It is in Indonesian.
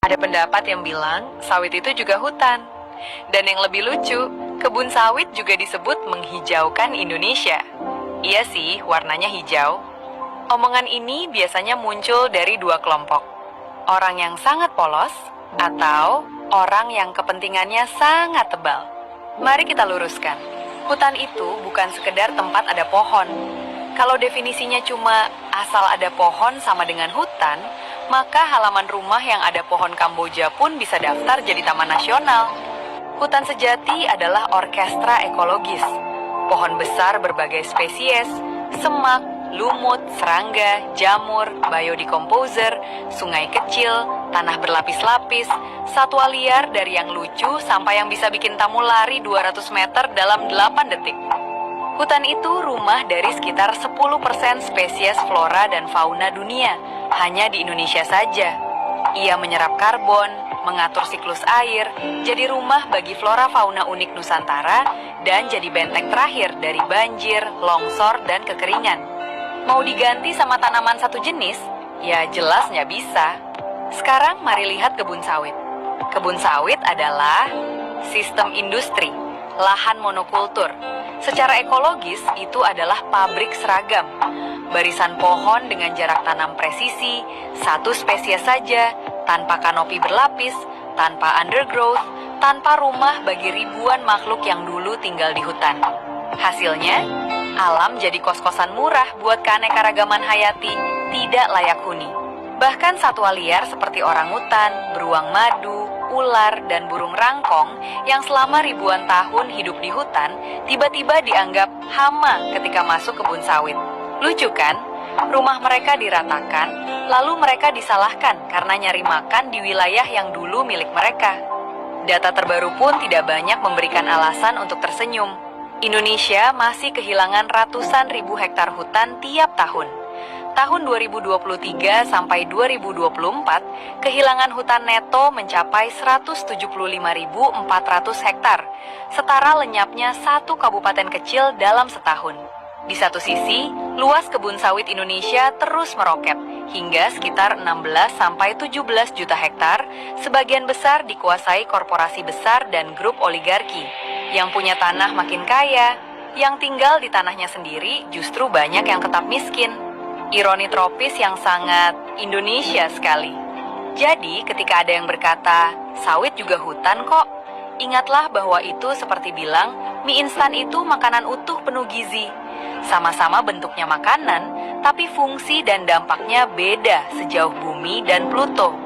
Ada pendapat yang bilang sawit itu juga hutan. Dan yang lebih lucu, kebun sawit juga disebut menghijaukan Indonesia. Iya sih, warnanya hijau. Omongan ini biasanya muncul dari dua kelompok. Orang yang sangat polos atau orang yang kepentingannya sangat tebal. Mari kita luruskan. Hutan itu bukan sekedar tempat ada pohon. Kalau definisinya cuma asal ada pohon sama dengan hutan, maka halaman rumah yang ada pohon Kamboja pun bisa daftar jadi taman nasional. Hutan sejati adalah orkestra ekologis. Pohon besar berbagai spesies, semak, lumut, serangga, jamur, biodecomposer, sungai kecil, tanah berlapis-lapis, satwa liar dari yang lucu sampai yang bisa bikin tamu lari 200 meter dalam 8 detik. Hutan itu rumah dari sekitar 10% spesies flora dan fauna dunia, hanya di Indonesia saja. Ia menyerap karbon, mengatur siklus air, jadi rumah bagi flora fauna unik Nusantara, dan jadi benteng terakhir dari banjir, longsor, dan kekeringan. Mau diganti sama tanaman satu jenis? Ya jelas nggak bisa. Sekarang mari lihat kebun sawit. Kebun sawit adalah sistem industri, lahan monokultur. Secara ekologis itu adalah pabrik seragam. Barisan pohon dengan jarak tanam presisi, satu spesies saja, tanpa kanopi berlapis, tanpa undergrowth, tanpa rumah bagi ribuan makhluk yang dulu tinggal di hutan. Hasilnya, alam jadi kos-kosan murah buat keanekaragaman hayati tidak layak huni. Bahkan satwa liar seperti orangutan, beruang madu, ular, dan burung rangkong yang selama ribuan tahun hidup di hutan tiba-tiba dianggap hama ketika masuk kebun sawit. Lucu kan? Rumah mereka diratakan, lalu mereka disalahkan karena nyari makan di wilayah yang dulu milik mereka. Data terbaru pun tidak banyak memberikan alasan untuk tersenyum. Indonesia masih kehilangan ratusan ribu hektar hutan tiap tahun. Tahun 2023 sampai 2024, kehilangan hutan neto mencapai 175.400 hektar, setara lenyapnya satu kabupaten kecil dalam setahun. Di satu sisi, luas kebun sawit Indonesia terus meroket, hingga sekitar 16 sampai 17 juta hektar, sebagian besar dikuasai korporasi besar dan grup oligarki. Yang punya tanah makin kaya, yang tinggal di tanahnya sendiri justru banyak yang tetap miskin. Ironi tropis yang sangat Indonesia sekali. Jadi ketika ada yang berkata, sawit juga hutan kok, ingatlah bahwa itu seperti bilang, mie instan itu makanan utuh penuh gizi. Sama-sama bentuknya makanan, tapi fungsi dan dampaknya beda sejauh bumi dan Pluto.